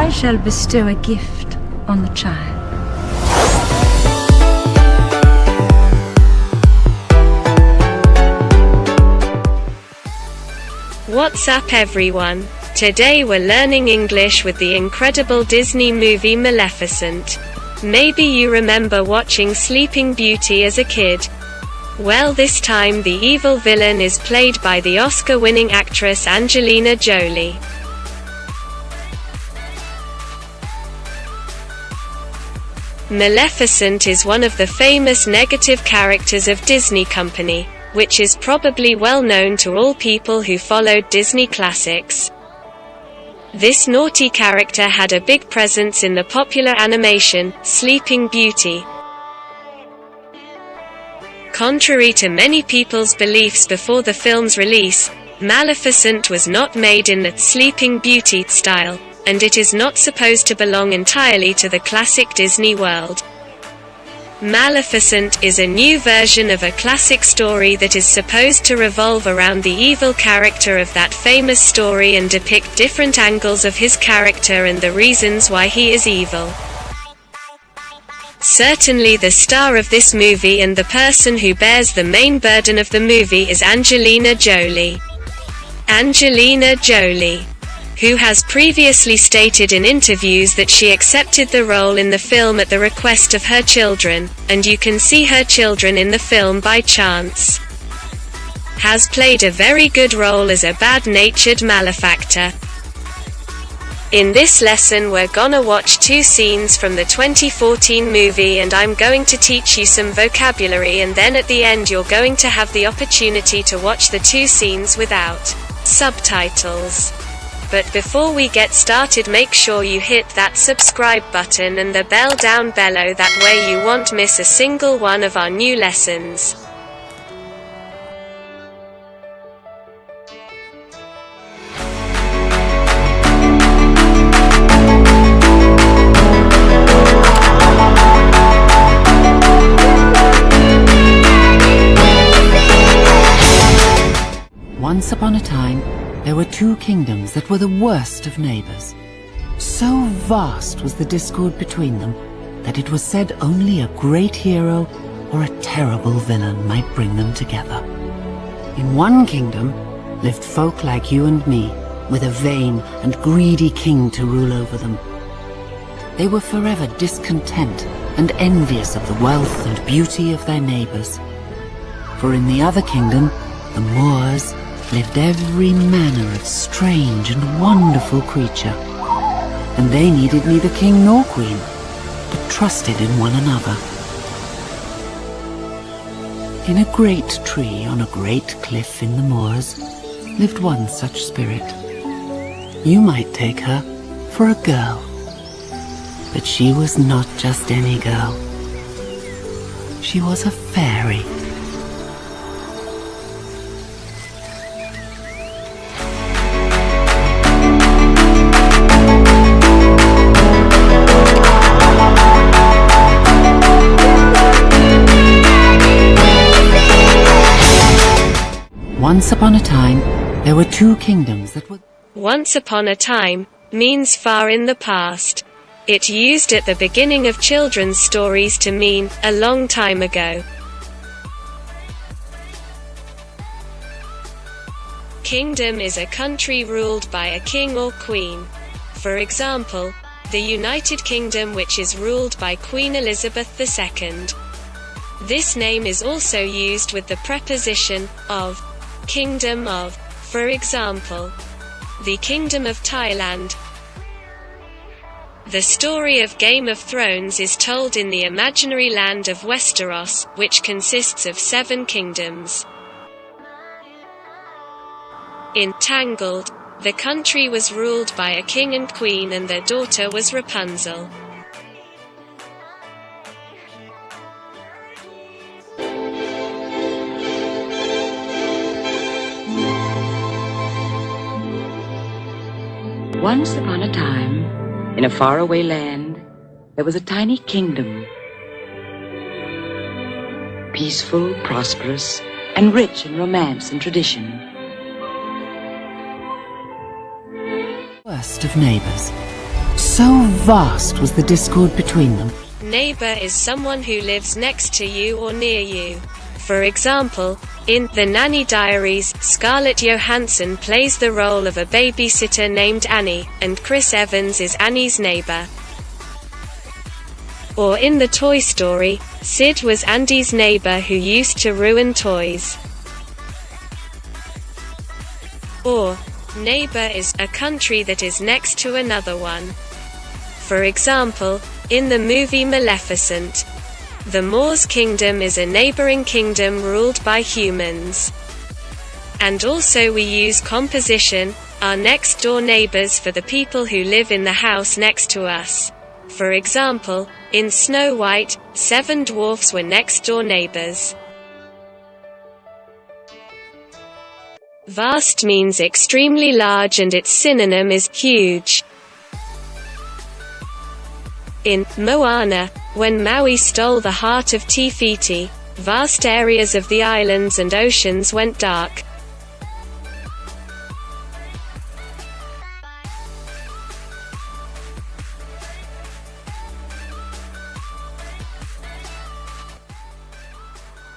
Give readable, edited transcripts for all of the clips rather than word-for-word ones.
I shall bestow a gift on the child. What's up everyone? Today we're learning English with the incredible Disney movie Maleficent. Maybe you remember watching Sleeping Beauty as a kid. Well, this time the evil villain is played by the Oscar-winning actress Angelina Jolie. Maleficent is one of the famous negative characters of Disney Company, which is probably well known to all people who followed Disney classics. This naughty character had a big presence in the popular animation, Sleeping Beauty. Contrary to many people's beliefs before the film's release, Maleficent was not made in the Sleeping Beauty style, and it is not supposed to belong entirely to the classic Disney world. Maleficent is a new version of a classic story that is supposed to revolve around the evil character of that famous story and depict different angles of his character and the reasons why he is evil. Certainly the star of this movie and the person who bears the main burden of the movie is Angelina Jolie. Angelina Jolie, who has previously stated in interviews that she accepted the role in the film at the request of her children, and you can see her children in the film by chance, has played a very good role as a bad-natured malefactor. In this lesson we're gonna watch two scenes from the 2014 movie and I'm going to teach you some vocabulary, and then at the end you're going to have the opportunity to watch the two scenes without subtitles. But before we get started, make sure you hit that subscribe button and the bell down below, that way you won't miss a single one of our new lessons. Once upon a time, there were two kingdoms that were the worst of neighbours. So vast was the discord between them that it was said only a great hero or a terrible villain might bring them together. In one kingdom lived folk like you and me, with a vain and greedy king to rule over them. They were forever discontent and envious of the wealth and beauty of their neighbours. For in the other kingdom, the Moors, lived every manner of strange and wonderful creature, and they needed neither king nor queen, but trusted in one another. In a great tree on a great cliff in the moors lived one such spirit. You might take her for a girl, but she was not just any girl. She was a fairy. Once upon a time, there were two kingdoms that were... Once upon a time means far in the past. It used at the beginning of children's stories to mean a long time ago. Kingdom is a country ruled by a king or queen. For example, the United Kingdom, which is ruled by Queen Elizabeth II. This name is also used with the preposition of, kingdom of. For example, the Kingdom of Thailand. The story of Game of Thrones is told in the imaginary land of Westeros, which consists of 7 kingdoms. In Tangled, the country was ruled by a king and queen and their daughter was Rapunzel. Once upon a time, in a faraway land, there was a tiny kingdom. Peaceful, prosperous, and rich in romance and tradition. Worst of neighbours. So vast was the discord between them. Neighbour is someone who lives next to you or near you. For example, in The Nanny Diaries, Scarlett Johansson plays the role of a babysitter named Annie, and Chris Evans is Annie's neighbor. Or in the Toy Story, Sid was Andy's neighbor who used to ruin toys. Or, neighbor is a country that is next to another one. For example, in the movie Maleficent, the Moors Kingdom is a neighboring kingdom ruled by humans. And also we use composition, our next-door neighbors, for the people who live in the house next to us. For example, in Snow White, 7 dwarfs were next-door neighbors. Vast means extremely large and its synonym is huge. In Moana, when Maui stole the heart of Te Fiti, vast areas of the islands and oceans went dark.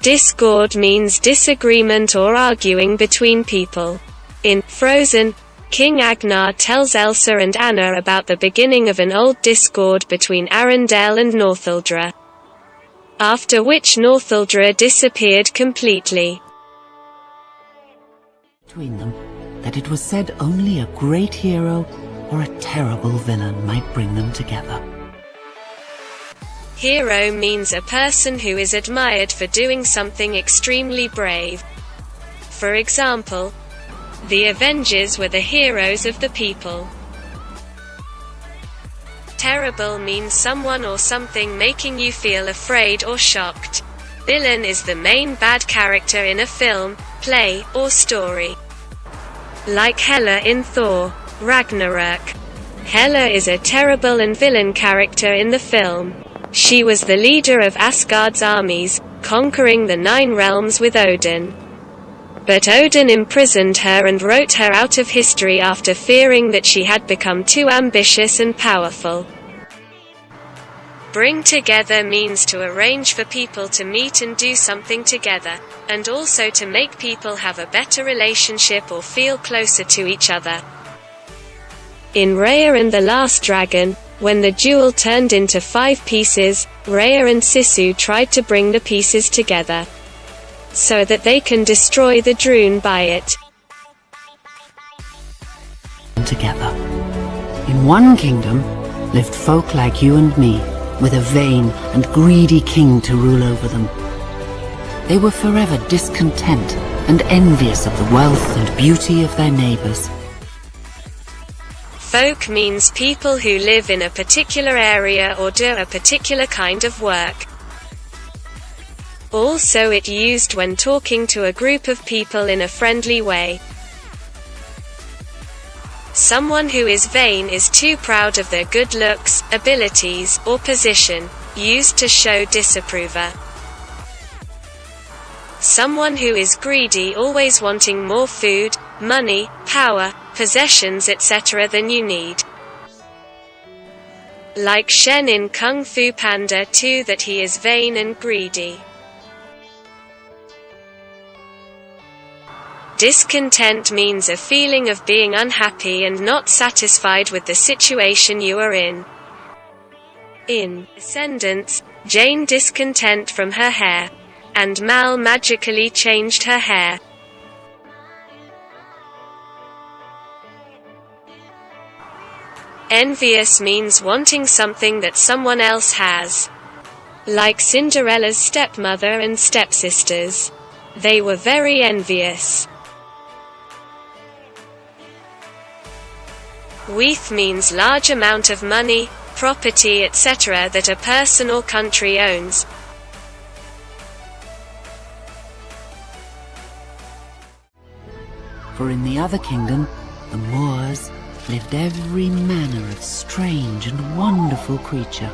Discord means disagreement or arguing between people. In Frozen, King Agnar tells Elsa and Anna about the beginning of an old discord between Arendelle and Northuldra, after which Northuldra disappeared completely. Between them, that it was said only a great hero or a terrible villain might bring them together. Hero means a person who is admired for doing something extremely brave. For example, the Avengers were the heroes of the people. Terrible means someone or something making you feel afraid or shocked. Villain is the main bad character in a film, play, or story. Like Hela in Thor, Ragnarok. Hela is a terrible and villain character in the film. She was the leader of Asgard's armies, conquering the 9 realms with Odin. But Odin imprisoned her and wrote her out of history after fearing that she had become too ambitious and powerful. Bring together means to arrange for people to meet and do something together, and also to make people have a better relationship or feel closer to each other. In Raya and the Last Dragon, when the jewel turned into 5 pieces, Raya and Sisu tried to bring the pieces together, so that they can destroy the Droon by it. Together. In one kingdom lived folk like you and me, with a vain and greedy king to rule over them. They were forever discontent and envious of the wealth and beauty of their neighbors. Folk means people who live in a particular area or do a particular kind of work. Also it used when talking to a group of people in a friendly way. Someone who is vain is too proud of their good looks, abilities, or position, used to show disapproval. Someone who is greedy, always wanting more food, money, power, possessions, etc. than you need. Like Shen in Kung Fu Panda 2, that he is vain and greedy. Discontent means a feeling of being unhappy and not satisfied with the situation you are in. In Ascendants, Jane discontent from her hair, and Mal magically changed her hair. Envious means wanting something that someone else has. Like Cinderella's stepmother and stepsisters. They were very envious. Weath means large amount of money, property, etc. that a person or country owns. For in the other kingdom, the Moors, lived every manner of strange and wonderful creature,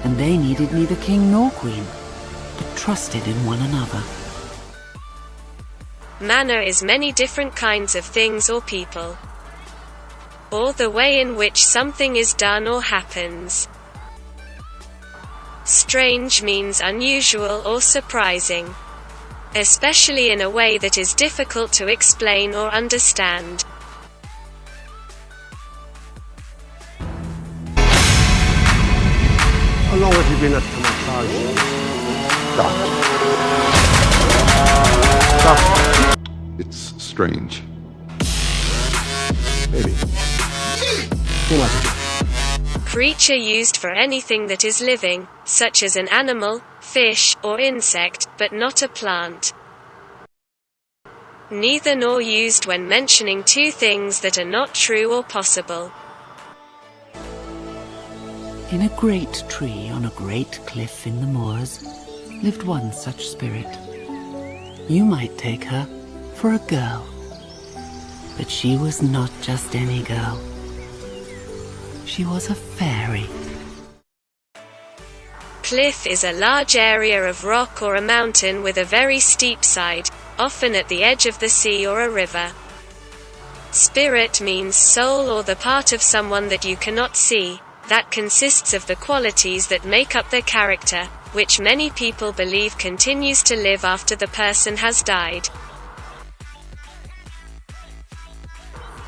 and they needed neither king nor queen, but trusted in one another. Manner is many different kinds of things or people. or the way in which something is done or happens. Strange means unusual or surprising, especially in a way that is difficult to explain or understand. How long have you been at Timecodes? It's strange. Maybe. Too much. Creature used for anything that is living, such as an animal, fish, or insect, but not a plant. Neither nor used when mentioning two things that are not true or possible. In a great tree on a great cliff in the moors lived one such spirit. You might take her for a girl, but she was not just any girl. She was a fairy. Cliff is a large area of rock or a mountain with a very steep side, often at the edge of the sea or a river. Spirit means soul or the part of someone that you cannot see, that consists of the qualities that make up their character, which many people believe continues to live after the person has died.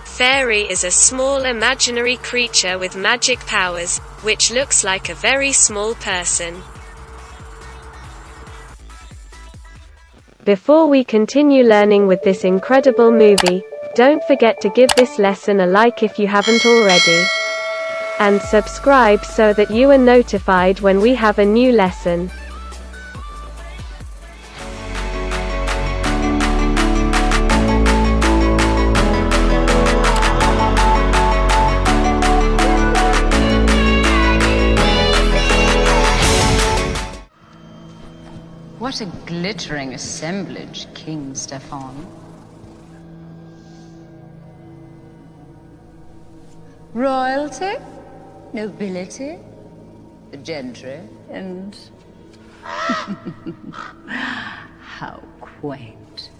Fairy is a small imaginary creature with magic powers, which looks like a very small person. Before we continue learning with this incredible movie, don't forget to give this lesson a like if you haven't already. And subscribe so that you are notified when we have a new lesson. What a glittering assemblage, King Stefan. Royalty, nobility, the gentry, and how quaint.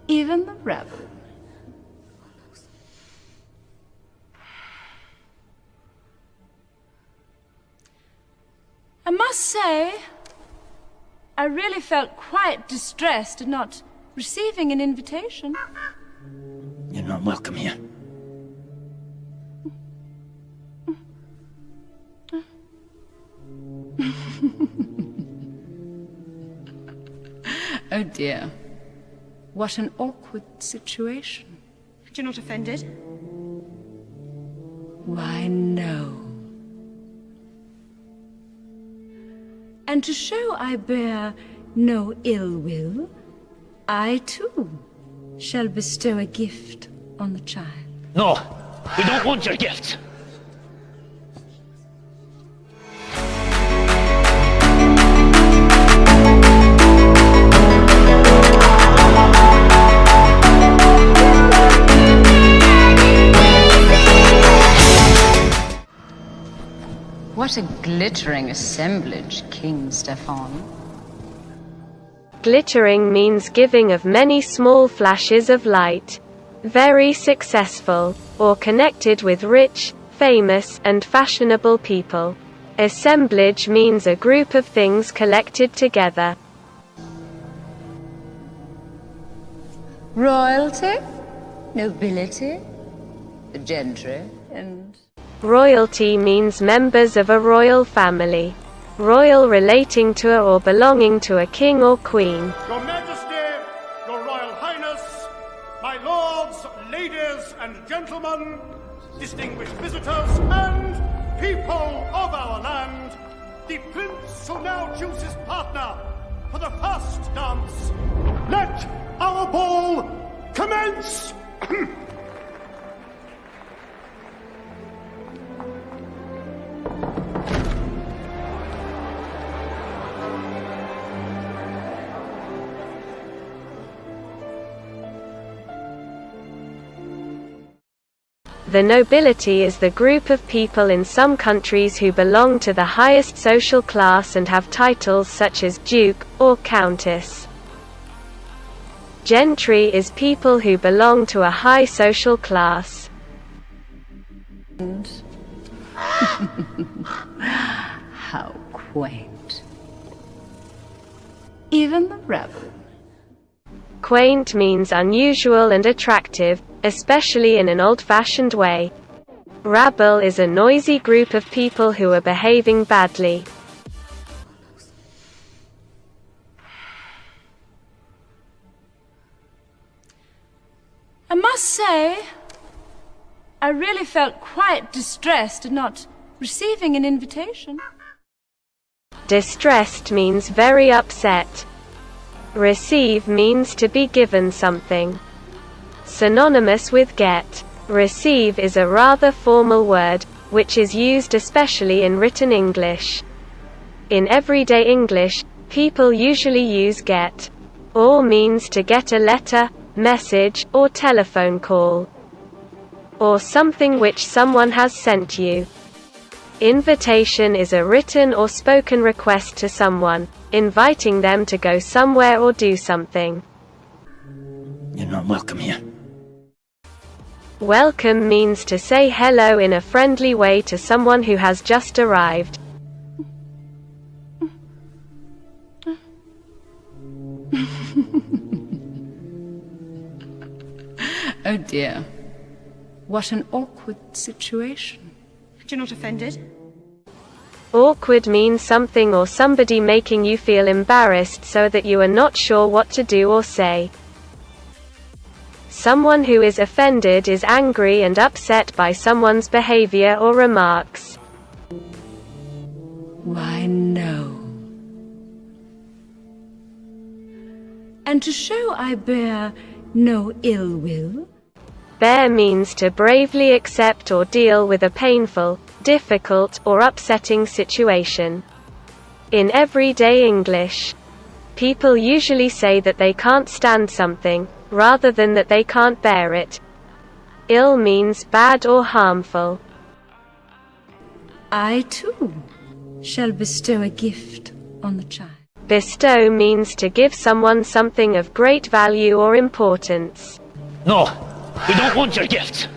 Even the rabble. I must say, I really felt quite distressed at not receiving an invitation. You're not welcome here. Oh dear. What an awkward situation. You're not offended? Why, no. And to show I bear no ill will, I too shall bestow a gift on the child. No, we don't want your gift. What a glittering assemblage, King Stefan. Glittering means giving of many small flashes of light. Very successful, or connected with rich, famous, and fashionable people. Assemblage means a group of things collected together. Royalty, nobility, the gentry, and... Royalty means members of a royal family. Royal relating to or belonging to a king or queen. Your Majesty, Your Royal Highness, my lords, ladies, and gentlemen, distinguished visitors, and people of our land, the Prince shall now choose his partner for the first dance. Let our ball commence! The nobility is the group of people in some countries who belong to the highest social class and have titles such as duke or countess. Gentry is people who belong to a high social class. How quaint. Even the Rabble. Quaint means unusual and attractive, especially in an old-fashioned way. Rabble is a noisy group of people who are behaving badly. I must say, I really felt quite distressed at not receiving an invitation. Distressed means very upset. Receive means to be given something. Synonymous with get. Receive is a rather formal word, which is used especially in written English. In everyday English, people usually use get. Or means to get a letter, message, or telephone call. Or something which someone has sent you. Invitation is a written or spoken request to someone, inviting them to go somewhere or do something. You're not welcome here. Welcome means to say hello in a friendly way to someone who has just arrived. Oh dear. What an awkward situation. You're not offended? Awkward means something or somebody making you feel embarrassed so that you are not sure what to do or say. Someone who is offended is angry and upset by someone's behavior or remarks. Why, no. And to show I bear no ill will. Bear means to bravely accept or deal with a painful, difficult, or upsetting situation. In everyday English, people usually say that they can't stand something, rather than that they can't bear it. Ill means bad or harmful. I, too, shall bestow a gift on the child. Bestow means to give someone something of great value or importance. No, we don't want your gift.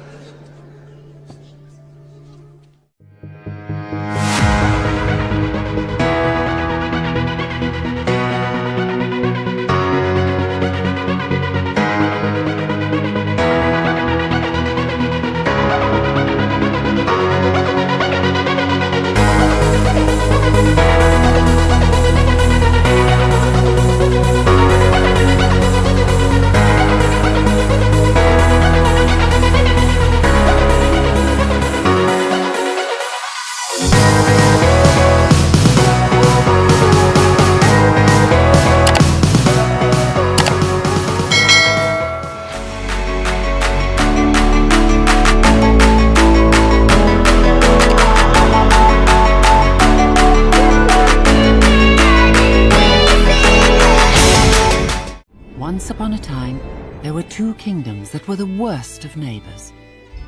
Once upon a time, there were two kingdoms that were the worst of neighbors.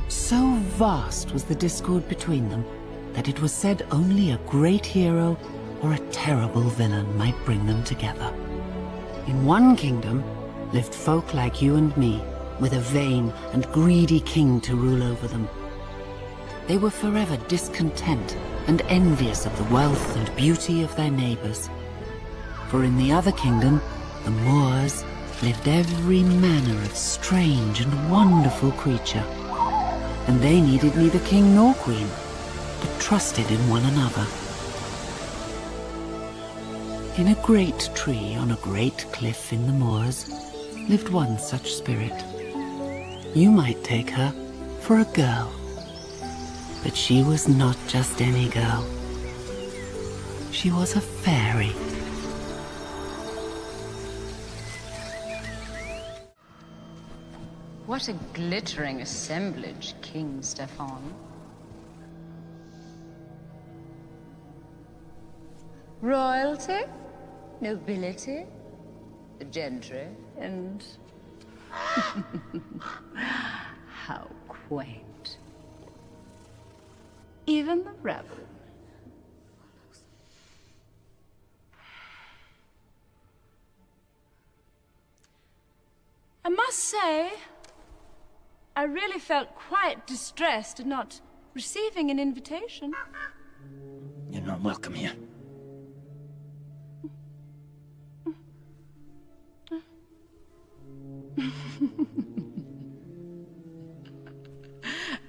So vast was the discord between them that it was said only a great hero or a terrible villain might bring them together. In one kingdom lived folk like you and me, with a vain and greedy king to rule over them. They were forever discontent and envious of the wealth and beauty of their neighbors. For in the other kingdom, the Moors, lived every manner of strange and wonderful creature, and they needed neither king nor queen, but trusted in one another. In a great tree on a great cliff in the moors lived one such spirit. You might take her for a girl, but she was not just any girl. She was a fairy. What a glittering assemblage, King Stefan. Royalty, nobility, the gentry, and how quaint. Even the Rabble. must say, I really felt quite distressed at not receiving an invitation. You're not welcome here.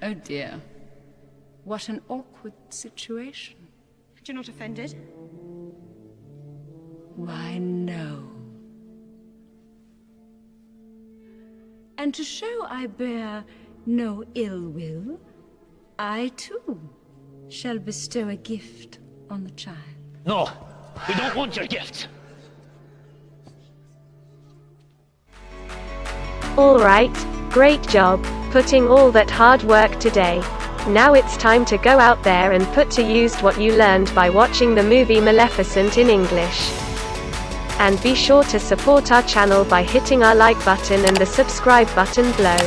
Oh dear. What an awkward situation. You're not offended? Why, no. And to show I bear no ill will, I too shall bestow a gift on the child. No, we don't want your gift. Alright, great job, putting all that hard work today. Now it's time to go out there and put to use what you learned by watching the movie Maleficent in English. And be sure to support our channel by hitting our like button and the subscribe button below.